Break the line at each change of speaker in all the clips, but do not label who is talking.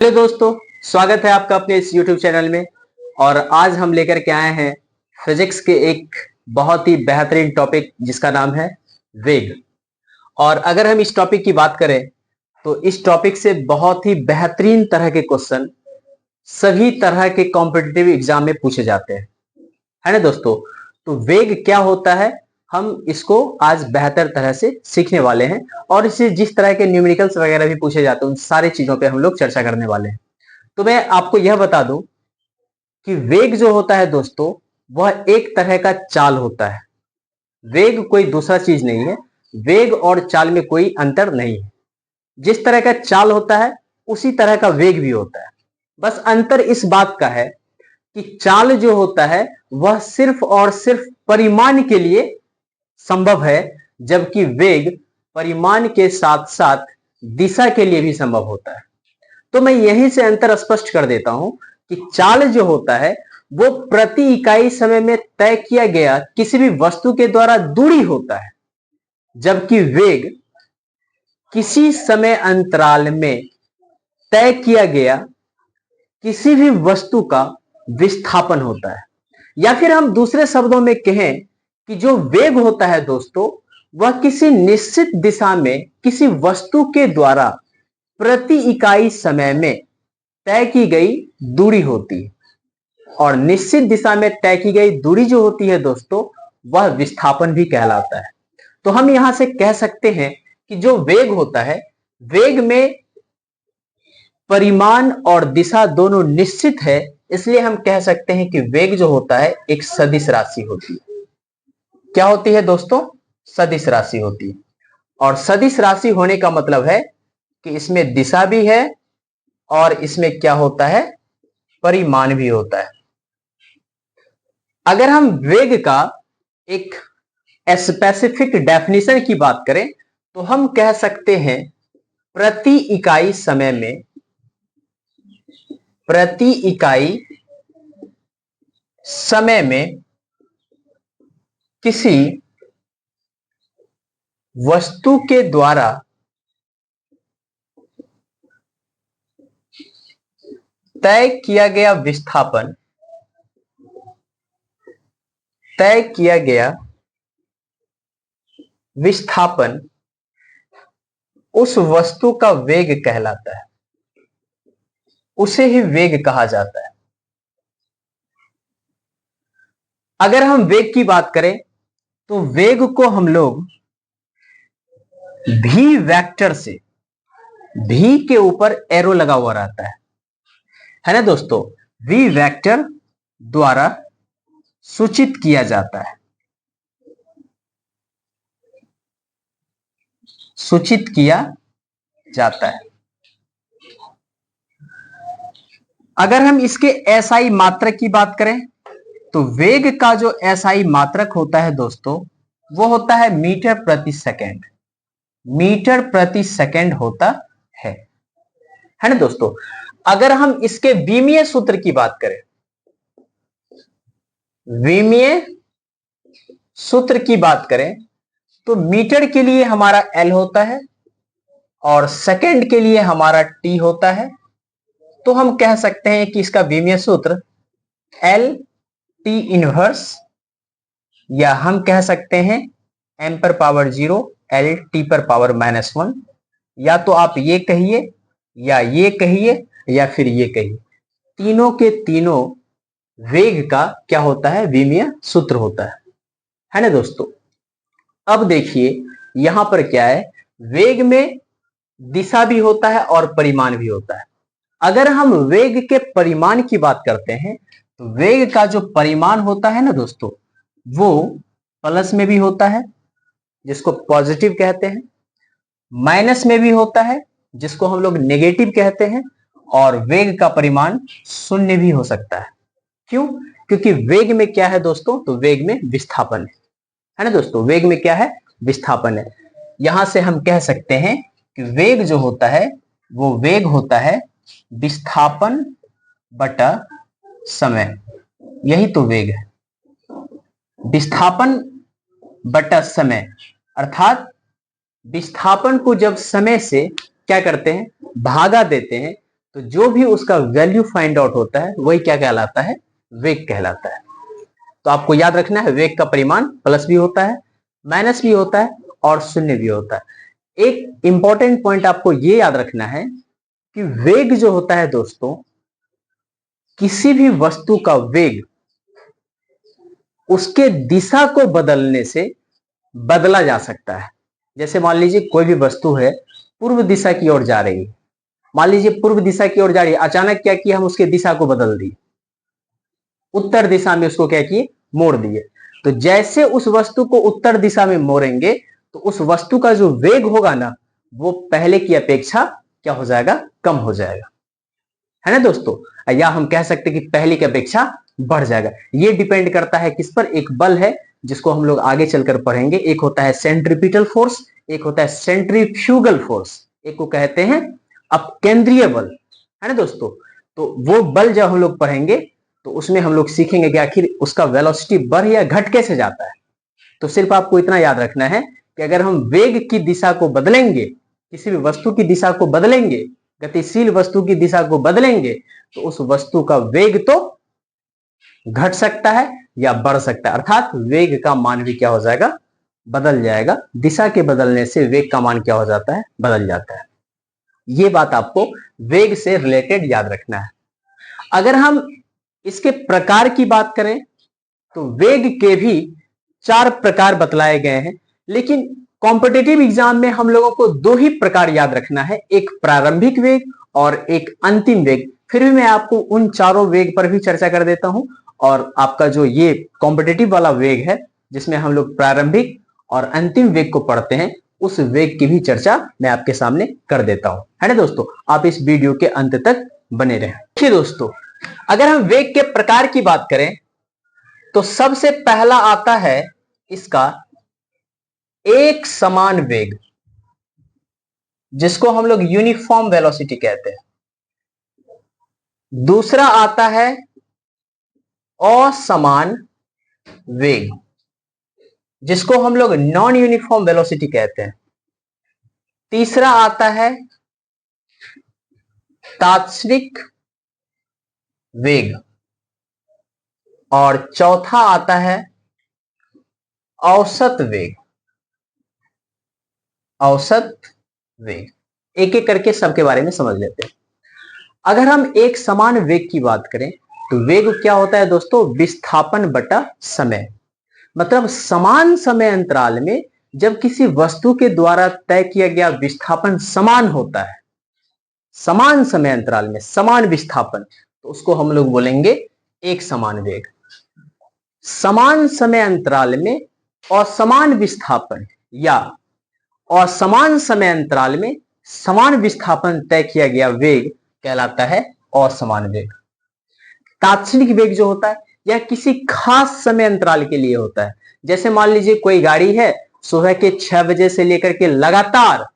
Hello दोस्तों, स्वागत है आपका अपने इस YouTube चैनल में। और आज हम लेकर के आए हैं फिजिक्स के एक बहुत ही बेहतरीन टॉपिक जिसका नाम है वेग। और अगर हम इस टॉपिक की बात करें तो इस टॉपिक से बहुत ही बेहतरीन तरह के क्वेश्चन सभी तरह के कॉम्पिटिटिव एग्जाम में पूछे जाते हैं, है ना दोस्तों। तो वेग क्या होता है, हम इसको आज बेहतर तरह से सीखने वाले हैं और इससे जिस तरह के न्यूमेरिकल्स वगैरह भी पूछे जाते हैं उन सारी चीजों पे हम लोग चर्चा करने वाले हैं। तो मैं आपको यह बता दूं कि वेग जो होता है दोस्तों, वह एक तरह का चाल होता है। वेग कोई दूसरा चीज नहीं है। वेग और चाल में कोई अंतर नहीं है। जिस तरह का चाल होता है उसी तरह का वेग भी होता है। बस अंतर इस बात का है कि चाल जो होता है वह सिर्फ और सिर्फ परिमाण के लिए संभव है, जबकि वेग परिमाण के साथ साथ दिशा के लिए भी संभव होता है। तो मैं यहीं से अंतर स्पष्ट कर देता हूं कि चाल जो होता है वो प्रति इकाई समय में तय किया गया किसी भी वस्तु के द्वारा दूरी होता है, जबकि वेग किसी समय अंतराल में तय किया गया किसी भी वस्तु का विस्थापन होता है। या फिर हम दूसरे शब्दों में कहें कि जो वेग होता है दोस्तों, वह किसी निश्चित दिशा में किसी वस्तु के द्वारा प्रति इकाई समय में तय की गई दूरी होती है। और निश्चित दिशा में तय की गई दूरी जो होती है दोस्तों, वह विस्थापन भी कहलाता है। तो हम यहां से कह सकते हैं कि जो वेग होता है, वेग में परिमाण और दिशा दोनों निश्चित है, इसलिए हम कह सकते हैं कि वेग जो होता है एक सदिश राशि होती है। क्या होती है दोस्तों? सदिश राशि होती है। और सदिश राशि होने का मतलब है कि इसमें दिशा भी है और इसमें क्या होता है, परिमाण भी होता है। अगर हम वेग का एक स्पेसिफिक डेफिनेशन की बात करें तो हम कह सकते हैं प्रति इकाई समय में, प्रति इकाई समय में किसी वस्तु के द्वारा तय किया गया विस्थापन, तय किया गया विस्थापन उस वस्तु का वेग कहलाता है। उसे ही वेग कहा जाता है। अगर हम वेग की बात करें तो वेग को हम लोग भी वेक्टर से, भी के ऊपर एरो लगा हुआ रहता है ना दोस्तों, वी वेक्टर द्वारा सूचित किया जाता है, सूचित किया जाता है। अगर हम इसके एसआई मात्रक की बात करें तो वेग का जो एसआई मात्रक होता है दोस्तों, वो होता है मीटर प्रति सेकेंड। मीटर प्रति सेकेंड होता है ना दोस्तों। अगर हम इसके विमीय सूत्र की बात करें, विमीय सूत्र की बात करें तो मीटर के लिए हमारा एल होता है और सेकेंड के लिए हमारा टी होता है। तो हम कह सकते हैं कि इसका विमीय सूत्र एल टी इनवर्स, या हम कह सकते हैं m पर पावर 0 एल टी पर पावर -1। या तो आप ये कहिए या ये कहिए या फिर ये कहिए, तीनों के तीनों वेग का क्या होता है, विमीय सूत्र होता है ना दोस्तों। अब देखिए यहां पर क्या है, वेग में दिशा भी होता है और परिमाण भी होता है। अगर हम वेग के परिमाण की बात करते हैं तो वेग का जो परिमाण होता है ना दोस्तों, वो प्लस में भी होता है जिसको पॉजिटिव कहते हैं, माइनस में भी होता है जिसको हम लोग नेगेटिव कहते हैं, और वेग का परिमाण शून्य भी हो सकता है। क्यों? क्योंकि वेग में क्या है दोस्तों, तो वेग में विस्थापन है ना दोस्तों। वेग में क्या है, विस्थापन है। यहां से हम कह सकते हैं कि वेग जो होता है वो वेग होता है विस्थापन बटा समय। यही तो वेग है, विस्थापन बटा समय। अर्थात विस्थापन को जब समय से क्या करते हैं, भागा देते हैं, तो जो भी उसका वैल्यू फाइंड आउट होता है वही क्या कहलाता है, वेग कहलाता है। तो आपको याद रखना है वेग का परिमाण प्लस भी होता है, माइनस भी होता है और शून्य भी होता है। एक इंपॉर्टेंट पॉइंट आपको ये याद रखना है कि वेग जो होता है दोस्तों, किसी भी वस्तु का वेग उसके दिशा को बदलने से बदला जा सकता है। जैसे मान लीजिए कोई भी वस्तु है, पूर्व दिशा की ओर जा रही है, मान लीजिए पूर्व दिशा की ओर जा रही है, अचानक क्या किया, हम उसके दिशा को बदल दिए, उत्तर दिशा में उसको क्या किए, मोड़ दिए। तो जैसे उस वस्तु को उत्तर दिशा में मोड़ेंगे तो उस वस्तु का जो वेग होगा ना, वो पहले की अपेक्षा क्या हो जाएगा, कम हो जाएगा, है ना दोस्तों। या हम कह सकते हैं कि पहले की अपेक्षा बढ़ जाएगा। ये डिपेंड करता है किस पर, एक बल है जिसको हम लोग आगे चलकर पढ़ेंगे, एक होता है सेंट्रीपिटल फोर्स, एक होता है सेंट्रीफ्यूगल फोर्स, एक को कहते हैं अपकेंद्रीय बल, है ना दोस्तों। तो वो बल जब हम लोग पढ़ेंगे तो उसमें हम लोग सीखेंगे कि आखिर उसका वेलोसिटी बढ़ या घट कैसे जाता है। तो सिर्फ आपको इतना याद रखना है कि अगर हम वेग की दिशा को बदलेंगे, किसी भी वस्तु की दिशा को बदलेंगे, गतिशील वस्तु की दिशा को बदलेंगे, तो उस वस्तु का वेग तो घट सकता है या बढ़ सकता है, अर्थात वेग का मान भी क्या हो जाएगा, बदल जाएगा। दिशा के बदलने से वेग का मान क्या हो जाता है, बदल जाता है। ये बात आपको वेग से रिलेटेड याद रखना है। अगर हम इसके प्रकार की बात करें तो वेग के भी 4 प्रकार बतलाए गए हैं, लेकिन कॉम्पिटिटिव एग्जाम में हम लोगों को 2 ही प्रकार याद रखना है, एक प्रारंभिक वेग और एक अंतिम वेग। फिर भी मैं आपको उन चारों वेग पर भी चर्चा कर देता हूं, और आपका जो ये कॉम्पिटिटिव वाला वेग है जिसमें हम लोग प्रारंभिक और अंतिम वेग को पढ़ते हैं, उस वेग की भी चर्चा मैं आपके सामने कर देता हूं, है ना दोस्तों। आप इस वीडियो के अंत तक बने रहें। देखिए दोस्तों, अगर हम वेग के प्रकार की बात करें तो सबसे पहला आता है इसका एक समान वेग, जिसको हम लोग यूनिफॉर्म वेलोसिटी कहते हैं। दूसरा आता है असमान वेग, जिसको हम लोग नॉन यूनिफॉर्म वेलोसिटी कहते हैं। तीसरा आता है तात्क्षणिक वेग, और चौथा आता है औसत वेग। औसत वेग, एक एक करके सबके बारे में समझ लेते हैं। अगर हम एक समान वेग की बात करें तो वेग क्या होता है दोस्तों, विस्थापन बटा समय। मतलब समान समय अंतराल में जब किसी वस्तु के द्वारा तय किया गया विस्थापन समान होता है, समान समय अंतराल में समान विस्थापन, तो उसको हम लोग बोलेंगे एक समान वेग। समान समय अंतराल में असमान विस्थापन या असमान समय अंतराल में समान विस्थापन तय किया गया वेग कहलाता है असमान वेग। तात्क्षणिक वेग जो होता है यह किसी खास समय अंतराल के लिए होता है। जैसे मान लीजिए कोई गाड़ी है, सुबह के 6 बजे से लेकर के लगातार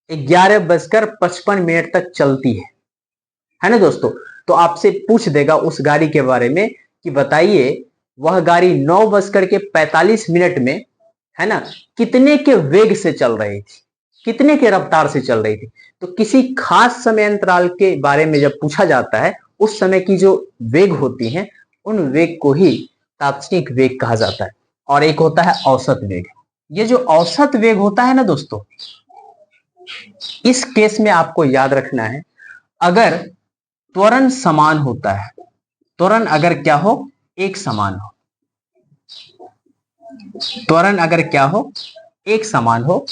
11:55 तक चलती है ना दोस्तों। तो आपसे पूछ देगा उस गाड़ी के बारे में कि बताइए वह गाड़ी 9:45 में, है ना, कितने के वेग से चल रही थी, कितने के रफ्तार से चल रही थी। तो किसी खास समय अंतराल के बारे में जब पूछा जाता है, उस समय की जो वेग होती हैं उन वेग को ही तात्क्षणिक वेग कहा जाता है। और एक होता है औसत वेग। ये जो औसत वेग होता है ना दोस्तों, इस केस में आपको याद रखना है, अगर त्वरण समान होता है, त्वरण अगर क्या हो, एक समान हो, त्वरण अगर क्या हो, एक समान हो,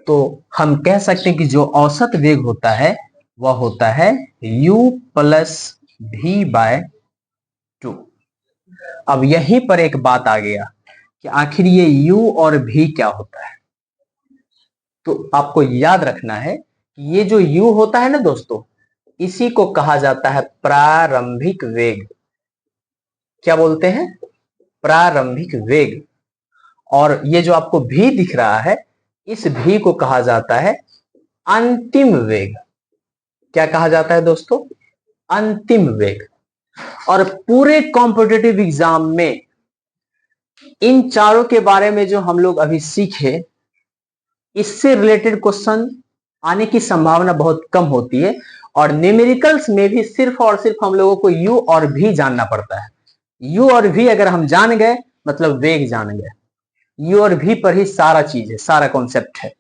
तो हम कह सकते हैं कि जो औसत वेग होता है वह होता है u प्लस भी बाय 2। अब यहीं पर एक बात आ गया कि आखिर ये u और v क्या होता है। तो आपको याद रखना है कि ये जो u होता है ना दोस्तों, इसी को कहा जाता है प्रारंभिक वेग। क्या बोलते हैं, प्रारंभिक वेग। और ये जो आपको v दिख रहा है, इस v को कहा जाता है अंतिम वेग। क्या कहा जाता है दोस्तों, अंतिम वेग। और पूरे कॉम्पिटिटिव एग्जाम में इन चारों के बारे में जो हम लोग अभी सीखे, इससे रिलेटेड क्वेश्चन आने की संभावना बहुत कम होती है। और न्यूमेरिकल्स में भी सिर्फ और सिर्फ हम लोगों को u और v जानना पड़ता है। u और v अगर हम जान गए मतलब वेग जान गए। u और v पर ही सारा चीज है, सारा कॉन्सेप्ट है।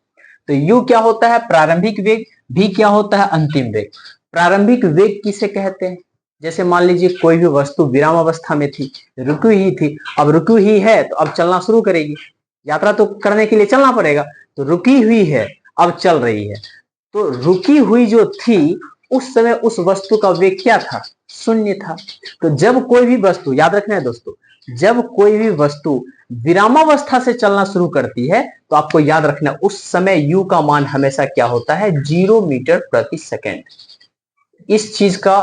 तो u क्या होता है? प्रारंभिक वेग। v क्या होता है? अंतिम वेग। प्रारंभिक वेग किसे कहते हैं? जैसे मान लीजिए कोई भी वस्तु विराम अवस्था में थी, रुकी ही थी, अब रुकी ही है तो अब चलना शुरू करेगी, यात्रा तो करने के लिए चलना पड़ेगा, तो रुकी हुई है अब चल रही है। तो रुकी हुई जो थी उस समय उस वस्तु का वेग क्या था? शून्य था। तो जब कोई भी वस्तु, याद रखना है दोस्तों, जब कोई भी वस्तु विरामावस्था से चलना शुरू करती है तो आपको याद रखना उस समय u का मान हमेशा क्या होता है? 0 मीटर प्रति सेकेंड। इस चीज का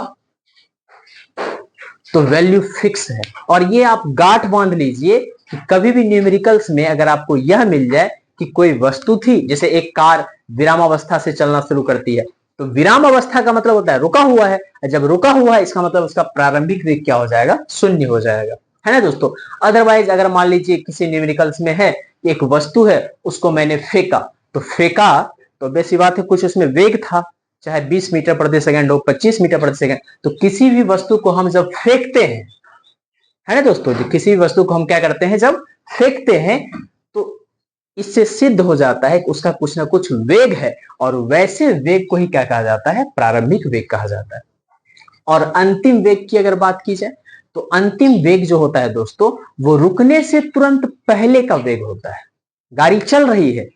तो वैल्यू फिक्स है। और ये आप गांठ बांध लीजिए कि कभी भी न्यूमेरिकल्स में अगर आपको यह मिल जाए कि कोई वस्तु थी, जैसे एक कार विरामावस्था से चलना शुरू करती है, तो विराम अवस्था का मतलब होता है रुका हुआ है, जब रुका हुआ है इसका मतलब उसका प्रारंभिक वेग क्या हो जाएगा? शून्य हो जाएगा, है ना दोस्तों। अदरवाइज अगर मान लीजिए किसी न्यूमेरिकल्स में है एक वस्तु है, उसको मैंने फेंका, तो बेसी बात है कुछ उसमें वेग था, चाहे 20 मीटर प्रति सेकंड हो, 25 मीटर प्रति सेकंड। तो किसी भी वस्तु को हम जब फेंकते हैं, है ना दोस्तों, जो किसी भी वस्तु को हम क्या करते हैं जब फेंकते हैं, तो इससे सिद्ध हो जाता है कि उसका कुछ ना कुछ वेग है, और वैसे वेग को ही क्या कहा जाता है? प्रारंभिक वेग कहा जाता है। और अंतिम वेग की अगर बात की जाए तो अंतिम वेग जो होता है दोस्तों, वो रुकने से तुरंत पहले का वेग होता है। गाड़ी चल रही है,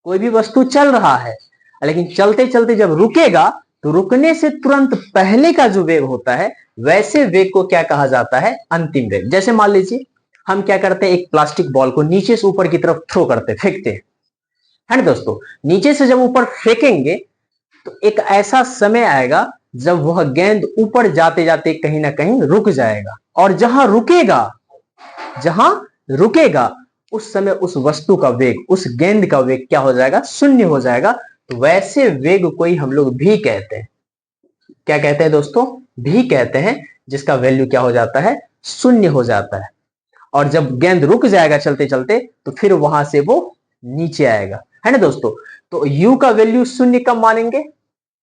कोई भी वस्तु चल रहा है, लेकिन चलते चलते जब रुकेगा तो रुकने से तुरंत पहले का जो वेग होता है, वैसे वेग को क्या कहा जाता है? अंतिम वेग। जैसे मान लीजिए हम क्या करते हैं, एक प्लास्टिक बॉल को नीचे से ऊपर की तरफ थ्रो करते, फेंकते हैं, है ना दोस्तों। नीचे से जब ऊपर फेंकेंगे तो एक ऐसा समय आएगा जब वह गेंद ऊपर जाते जाते कहीं ना कहीं रुक जाएगा, और जहां रुकेगा उस समय उस वस्तु का वेग, उस गेंद का वेग क्या हो जाएगा? शून्य हो जाएगा। तो वैसे वेग को ही हम लोग भी कहते हैं। क्या कहते हैं दोस्तों? भी कहते हैं, जिसका वैल्यू क्या हो जाता है? शून्य हो जाता है। और जब गेंद रुक जाएगा चलते चलते तो फिर वहां से वो नीचे आएगा, है ना दोस्तों। तो u का वैल्यू शून्य कब मानेंगे?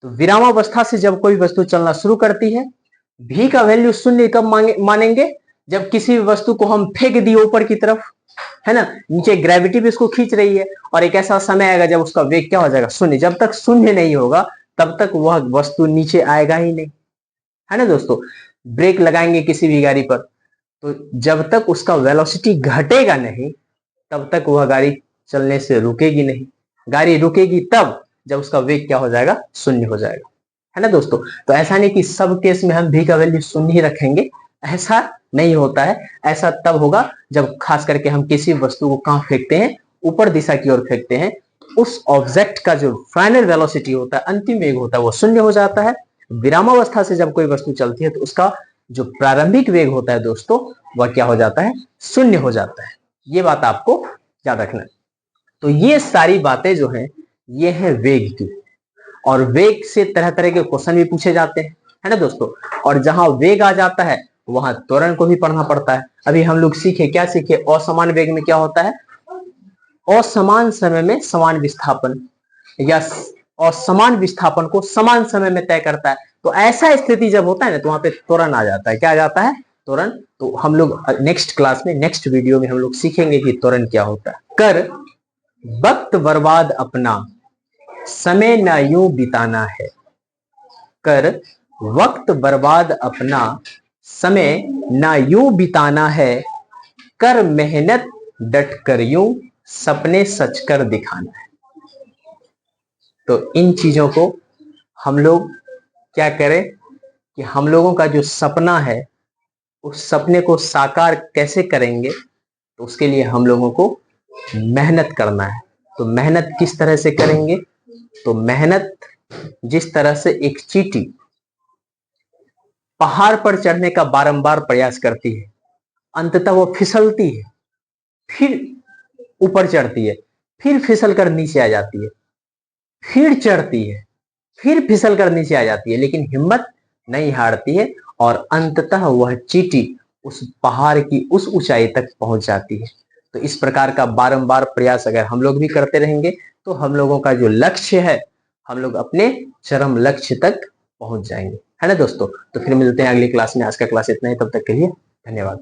तो विरामावस्था से जब कोई वस्तु चलना शुरू करती है। v का वैल्यू शून्य कब मानेंगे? जब किसी वस्तु को हम फेंक दिए ऊपर की तरफ, है ना, नीचे ग्रेविटी भी उसको खींच रही है, और एक ऐसा समय आएगा जब उसका वेग क्या हो जाएगा? शून्य। जब तक शून्य नहीं होगा तब तक वह वस्तु नीचे आएगा ही नहीं, है ना दोस्तों। ब्रेक लगाएंगे किसी भी गाड़ी पर, तो जब तक उसका वेलोसिटी घटेगा नहीं तब तक वह गाड़ी चलने से रुकेगी नहीं। गाड़ी रुकेगी तब जब उसका वेग क्या हो जाएगा? शून्य हो जाएगा, है ना दोस्तों। तो ऐसा नहीं कि सब केस में हम v का वैल्यू शून्य ही रखेंगे, ऐसा नहीं होता है। ऐसा तब होगा जब खास करके हम किसी वस्तु को कहां फेंकते हैं? ऊपर दिशा की ओर फेंकते हैं। उस ऑब्जेक्ट का जो फाइनल वेलोसिटी होता है, अंतिम वेग होता है, वो शून्य हो जाता है। विरामावस्था से जब कोई वस्तु चलती है तो उसका जो प्रारंभिक वेग होता है दोस्तों, वह क्या हो जाता है? शून्य हो जाता है। ये बात आपको याद रखना है। तो ये सारी बातें जो हैं, ये है वेग की। और वेग से तरह तरह के क्वेश्चन भी पूछे जाते हैं, है ना दोस्तों। और जहां वेग आ जाता है वहां त्वरण को भी पढ़ना पड़ता है। अभी हम लोग सीखे, क्या सीखे? असमान वेग में क्या होता है? असमान समय में समान विस्थापन, या असमान विस्थापन को समान समय में तय करता है। तो ऐसा स्थिति जब होता है ना, तो वहां पे त्वरण आ जाता है। क्या आ जाता है? त्वरण। तो हम लोग नेक्स्ट क्लास में, नेक्स्ट वीडियो में हम लोग सीखेंगे कि त्वरण क्या होता है। कर वक्त बर्बाद अपना, समय न यूं बिताना है। कर वक्त बर्बाद अपना, समय न यूं बिताना है। कर मेहनत डट कर यूं, सपने सच कर दिखाना है। तो इन चीजों को हम लोग क्या करें कि हम लोगों का जो सपना है, उस सपने को साकार कैसे करेंगे, तो उसके लिए हम लोगों को मेहनत करना है। तो मेहनत किस तरह से करेंगे? तो मेहनत जिस तरह से एक चींटी पहाड़ पर चढ़ने का बारंबार प्रयास करती है, अंततः वो फिसलती है, फिर ऊपर चढ़ती है, फिर फिसल कर नीचे आ जाती है, फिर चढ़ती है, फिर फिसल कर नीचे आ जाती है, लेकिन हिम्मत नहीं हारती है, और अंततः वह चींटी उस पहाड़ की उस ऊंचाई तक पहुंच जाती है। तो इस प्रकार का बारंबार प्रयास अगर हम लोग भी करते रहेंगे तो हम लोगों का जो लक्ष्य है, हम लोग अपने चरम लक्ष्य तक पहुंच जाएंगे, है ना दोस्तों। तो फिर मिलते हैं अगली क्लास में। आज का क्लास इतना ही, तब तक के लिए धन्यवाद।